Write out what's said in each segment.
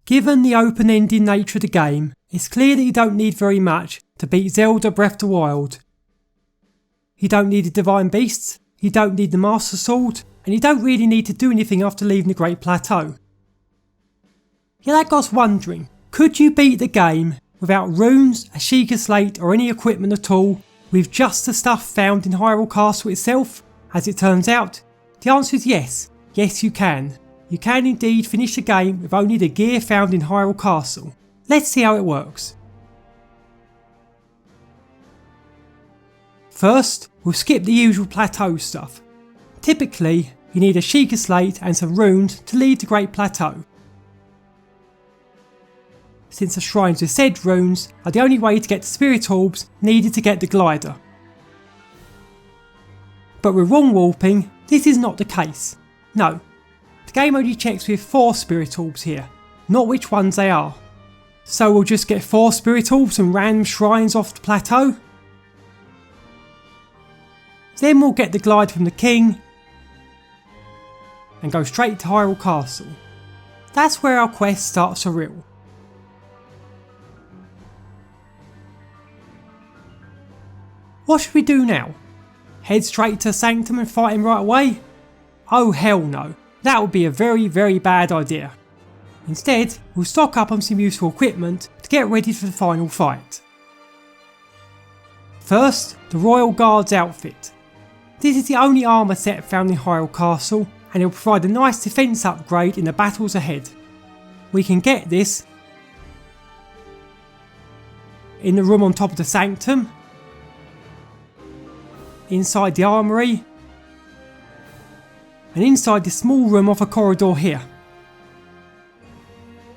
Given the open-ended nature of the game, it's clear that you don't need very much to beat Zelda Breath of the Wild. You don't need the Divine Beasts, you don't need the Master Sword, and you don't really need to do anything after leaving the Great Plateau. Yeah, that got us wondering, could you beat the game without runes, a Sheikah Slate or any equipment at all, with just the stuff found in Hyrule Castle itself? As it turns out, the answer is yes. Yes, you can. You can indeed finish the game with only the gear found in Hyrule Castle. Let's see how it works. First, we'll skip the usual plateau stuff. Typically, you need a Sheikah Slate and some runes to leave the Great Plateau. Since the shrines with said runes are the only way to get the spirit orbs needed to get the glider. But with wrong warping, this is not the case. No, the game only checks with 4 spirit orbs here, not which ones they are. So we'll just get 4 spirit orbs and random shrines off the plateau. Then we'll get the glide from the king and go straight to Hyrule Castle. That's where our quest starts for real. What should we do now? Head straight to Sanctum and fight him right away? Oh hell no, that would be a very bad idea. Instead, we'll stock up on some useful equipment to get ready for the final fight. First, the Royal Guard's outfit. This is the only armour set found in Hyrule Castle, and it will provide a nice defence upgrade in the battles ahead. We can get this in the room on top of the Sanctum, inside the armoury, and inside the small room off a corridor here.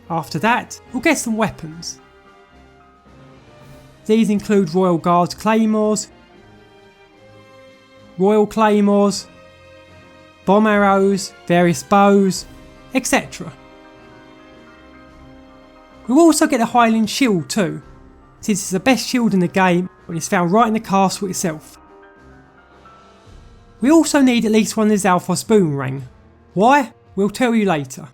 After that, we'll get some weapons. These include Royal Guard's claymores, Royal claymores, bomb arrows, various bows, etc. We'll also get the Highland shield too, since it's the best shield in the game and it's found right in the castle itself. We also need at least one of the Zalphos boomerang. Why? We'll tell you later.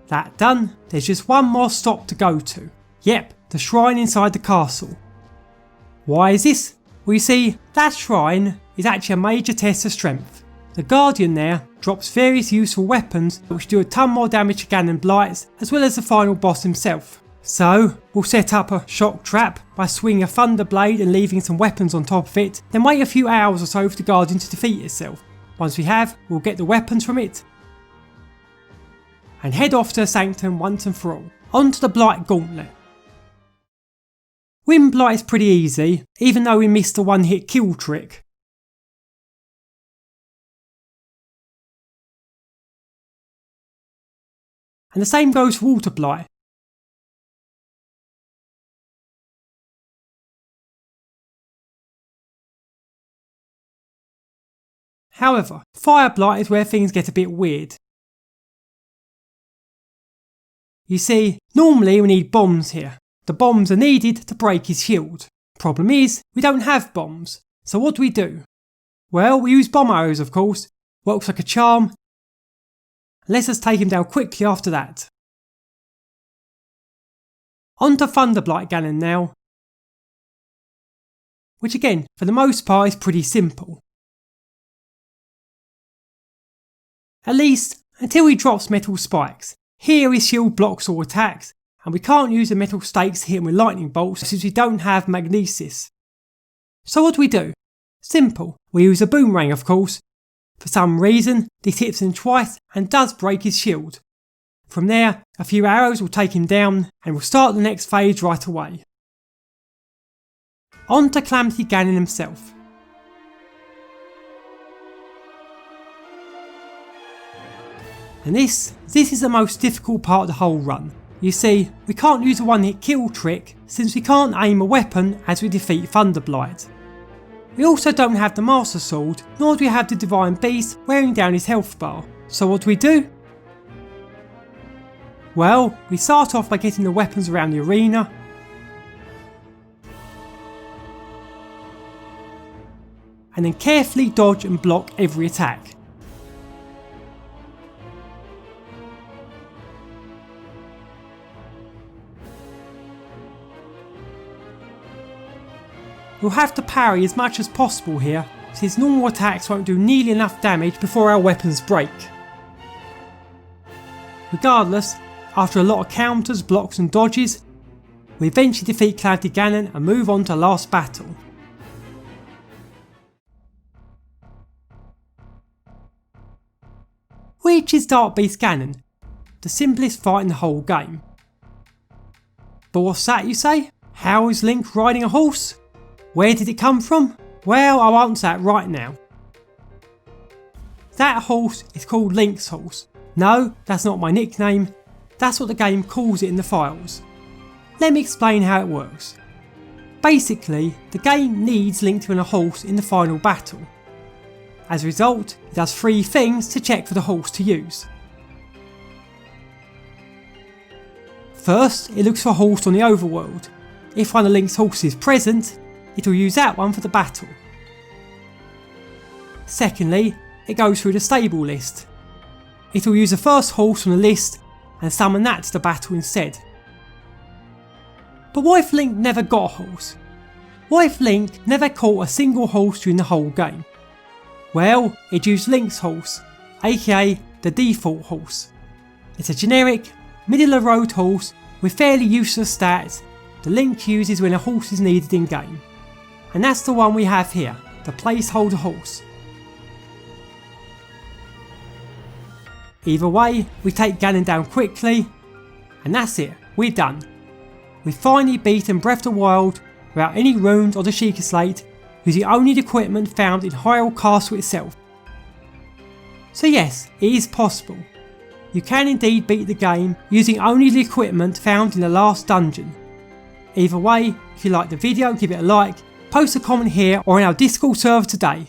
That done, there's just one more stop to go to. Yep, the shrine inside the castle. Why is this? Well, you see, that shrine is actually a major test of strength. The Guardian there drops various useful weapons which do a ton more damage to Ganon Blights as well as the final boss himself. So, we'll set up a shock trap by swinging a thunder blade and leaving some weapons on top of it, then wait a few hours or so for the Guardian to defeat itself. Once we have, we'll get the weapons from it and head off to the Sanctum once and for all. On to the Blight Gauntlet. Win Blight is pretty easy, even though we missed the one-hit kill trick. And the same goes for Water Blight. However, Fire Blight is where things get a bit weird. You see, normally we need bombs here. The bombs are needed to break his shield. Problem is, we don't have bombs. So what do? Well, we use bomb arrows of course. Works like a charm. Lets us take him down quickly after that. On to Thunder Blight Ganon now. Which again, for the most part is pretty simple. At least, until he drops metal spikes. Here his shield blocks all attacks, and we can't use the metal stakes to hit him with lightning bolts since we don't have magnesis. So what do? Simple, we use a boomerang of course. For some reason, this hits him twice and does break his shield. From there, a few arrows will take him down, and we'll start the next phase right away. On to Calamity Ganon himself. And this is the most difficult part of the whole run. You see, we can't use a one-hit kill trick since we can't aim a weapon as we defeat Thunder Blight. We also don't have the Master Sword, nor do we have the Divine Beast wearing down his health bar. So what do? Well, we start off by getting the weapons around the arena. And then carefully dodge and block every attack. we'll have to parry as much as possible here, since normal attacks won't do nearly enough damage before our weapons break. Regardless, after a lot of counters, blocks and dodges, we eventually defeat Calamity Ganon and move on to the last battle. Which is Dark Beast Ganon, the simplest fight in the whole game. But what's that, you say? How is Link riding a horse? Where did it come from? Well, I'll answer that right now. That horse is called Link's horse. No, that's not my nickname, that's what the game calls it in the files. Let me explain how it works. Basically, the game needs Link to win a horse in the final battle. As a result, it does 3 things to check for the horse to use. First, it looks for a horse on the overworld. If one of Link's horses is present, it will use that one for the battle. Secondly, it goes through the stable list. It will use the first horse on the list and summon that to the battle instead. But what if Link never got a horse? What if Link never caught a single horse during the whole game? Well, it used Link's horse, aka the default horse. It's a generic, middle of the road horse with fairly useless stats that Link uses when a horse is needed in game. And that's the one we have here, the placeholder horse. Either way, we take Ganon down quickly, and that's it, we're done. We've finally beaten Breath of the Wild without any runes or the Sheikah Slate, using only the equipment found in Hyrule Castle itself. So yes, it is possible. You can indeed beat the game using only the equipment found in the last dungeon. Either way, if you liked the video, give it a like, post a comment here or in our Discord server today.